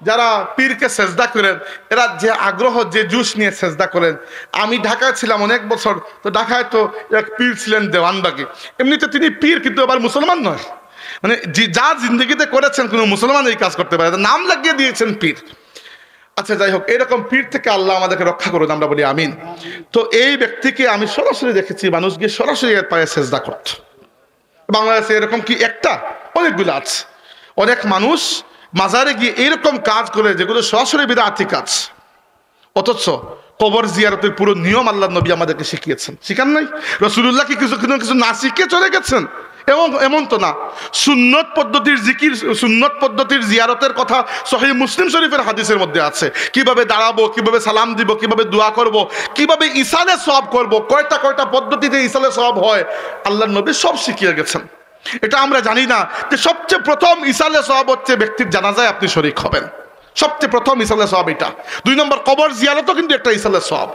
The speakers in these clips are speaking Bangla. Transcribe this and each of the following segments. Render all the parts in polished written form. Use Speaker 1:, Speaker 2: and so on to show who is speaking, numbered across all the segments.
Speaker 1: যারা পীরকে সেজদা করেন এরা যে আগ্রহ যে জুস নিয়ে সেজদা করেন। আমি ঢাকায় ছিলাম অনেক বছর, তো ঢাকায় তো এক পীর ছিলেন দেওয়ানবাগী, এমনিতে তিনি পীর কিন্তু আবার মুসলমান নয়, মানে যা জিন্দগিতে করেছেন কোনো মুসলমান এই কাজ করতে পারে, নাম লাগিয়ে দিয়েছেন পীর। আচ্ছা যাই হোক, এরকম পীর থেকে আল্লাহ আমাদেরকে রক্ষা করুন, আমরা বলি আমিন। তো এই ব্যক্তিকে আমি সরাসরি দেখেছি মানুষ গিয়ে সরাসরি এর পায়ে সেজদা করত। বাংলাদেশে এরকম কি একটা, অনেকগুলো আছে। অনেক মানুষ মাজারে গিয়ে এইরকম কাজ করে যেগুলো সরাসরি বিদআতি কাজ, অথচ কবর জিয়ারতের পুরো নিয়ম আল্লাহ নবী আমাদেরকে শিখিয়েছেন, শিখান নাই? রাসূলুল্লাহ কি কিছু না শিখে চলে গেছেন? এমন তো না। সুন্নত পদ্ধতির জিকির, সুন্নত পদ্ধতির জিয়ারতের কথা সহিহ মুসলিম শরীফের হাদিসের মধ্যে আছে। কিভাবে দাঁড়াবো, কিভাবে সালাম দিব, কিভাবে দোয়া করব, কিভাবে ইসালে সওয়াব করব, কয়টা পদ্ধতিতে ইসালে সওয়াব হয়, আল্লাহর নবী সব শিখিয়ে গেছেন। এটা আমরা জানি না যে সবচেয়ে প্রথম ইসালে সওয়াব হচ্ছে ব্যক্তির জানাজায় আপনি শরীক হবেন, সবচেয়ে প্রথম ইসালে সওয়াব এটা। 2 নম্বর কবর জিয়ারতও কিন্তু একটা ইসালে সওয়াব।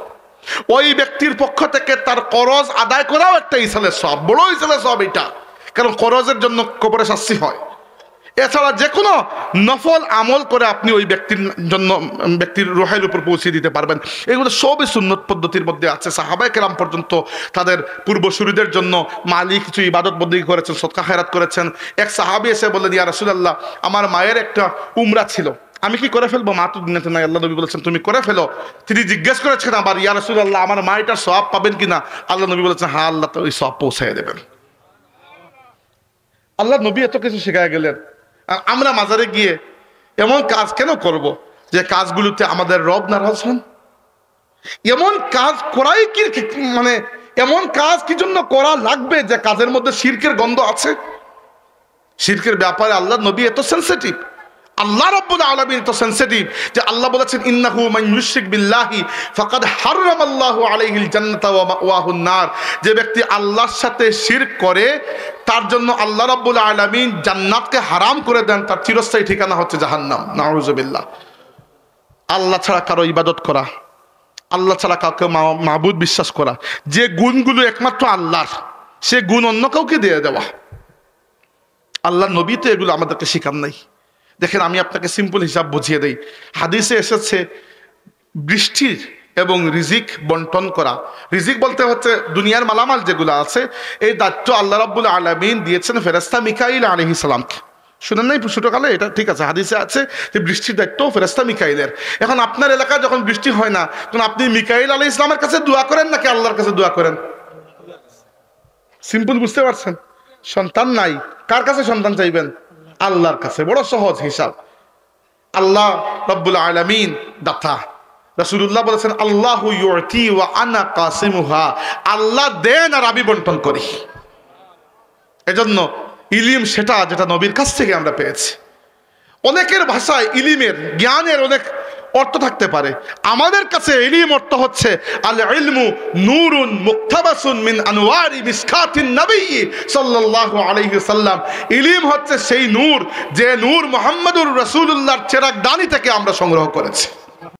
Speaker 1: ওই ব্যক্তির পক্ষ থেকে তার করজ আদায় করাও একটা ইসালে সওয়াব, বড় ইসালে সওয়াব এটা, কারণ করজের জন্য কবরে শাস্তি হয়। এছাড়া যে কোনো নফল আমল করে আপনি ওই ব্যক্তির জন্য, ব্যক্তির রুহের উপর পৌঁছে দিতে পারবেন। এগুলো সবই সুন্নত পদ্ধতির মধ্যে আছে। সাহাবায়ে কেরাম পর্যন্ত তাদের পূর্বসূরীদের জন্য মালি কিছু ইবাদত বন্দেগী করেছেন, সদকা খেরাত করেছেন। এক সাহাবী এসে বললেন, ইয়া রাসূলুল্লাহ, আমার মায়ের একটা উমরা ছিল, আমি কি করে ফেলবো? মা তো দুনিয়াতে নাই। আল্লাহ নবী বলেছেন তুমি করে ফেলো। তিনি জিজ্ঞেস করেছেন আবার, ইয়া রাসূলুল্লাহ, আমার মা এটার সওয়াব পাবেন কিনা? আল্লাহ নবী বলেছেন হ্যাঁ, আল্লাহ তো ওই সওয়াব পৌঁছায় দেবেন। আল্লাহ নবী এত কিছু শেখায় গেলেন, আর আমরা মাজারে গিয়ে এমন কাজ কেন করব যে কাজগুলোতে আমাদের রব নারাজ হন? এমন কাজ করাই কি, মানে এমন কাজ কি জন্য করা লাগবে যে কাজের মধ্যে শিরকের গন্ধ আছে? শিরকের ব্যাপারে আল্লাহ নবী এত সেনসিটিভ, আল্লাহ রাব্বুল আলামিন এত সেনসিটিভ যে আল্লাহ বলেছেন ইন্নাহু মান ইউশরিক বিল্লাহি ফাকাদ হারামাল্লাহু আলাইহিল জান্নাতা ওয়া মাওয়াহুন নার। যে ব্যক্তি আল্লাহর সাথে শিরক করে তার জন্য আল্লাহ রাব্বুল আলামিন জান্নাতকে হারাম করে দেন, তার চিরস্থায়ী ঠিকানা হচ্ছে জাহান্নাম। নাউযুবিল্লাহ। আল্লাহ ছাড়া কারো ইবাদত করা, আল্লাহ ছাড়া কাউকে মাবুদ বিশ্বাস করা, যে গুণগুলো একমাত্র আল্লাহর, সে গুণ অন্য কাউকে দিয়ে দেওয়া, আল্লাহ নবী তো এগুলো আমাদেরকে শিখান নাই। দেখেন, আমি আপনাকে সিম্পল হিসাব বুঝিয়ে দেই। হাদিসে এসেছে বৃষ্টির এবং রিজিক বন্টন করা। রিজিক বলতে হচ্ছে দুনিয়ার মালামাল যেগুলো আছে, এই দায়িত্ব আল্লাহ রাব্বুল আলামিন দিয়েছেন ফেরেশতা মিকাইল আলাইহিস সালামকে। শুনেন নাই ছোটকালে? এটা ঠিক আছে, হাদিসে আছে যে বৃষ্টির দায়িত্ব ফেরেশতা মিকাইলের। এখন আপনার এলাকায় যখন বৃষ্টি হয় না, তখন আপনি মিকাইল আলাইহিস সালামের কাছে দোয়া করেন নাকি আল্লাহর কাছে দোয়া করেন? সিম্পল, বুঝতে পারছেন? সন্তান নাই, কার কাছে সন্তান চাইবেন? আল্লাহর কাছে। বড় সহজ হিসাব। আল্লাহ রাব্বুল আলামিন দাতা। রাসূলুল্লাহ বলেছেন আল্লাহু ইউতি ওয়া আনা কাসিমুহা, আল্লাহ দেন আর আমি বন্টন করি। এজন্য ইলম সেটা যেটা নবীর কাছ থেকে আমরা পেয়েছি। অনেকের ভাষায় ইলমের, জ্ঞানের অনেক অর্থ থাকতে পারে, আমাদের কাছে ইলম অর্থ হচ্ছে আল ইলমু নূরুন মুক্তাবাসুন মিন আনওয়ারি মিসকাতিন নবী সাল্লাল্লাহু আলাইহি সাল্লাম। ইলম হচ্ছে সেই নূর, যে নূর মুহাম্মদুর রাসূলুল্লাহর চেরাগদানি থেকে আমরা সংগ্রহ করেছি।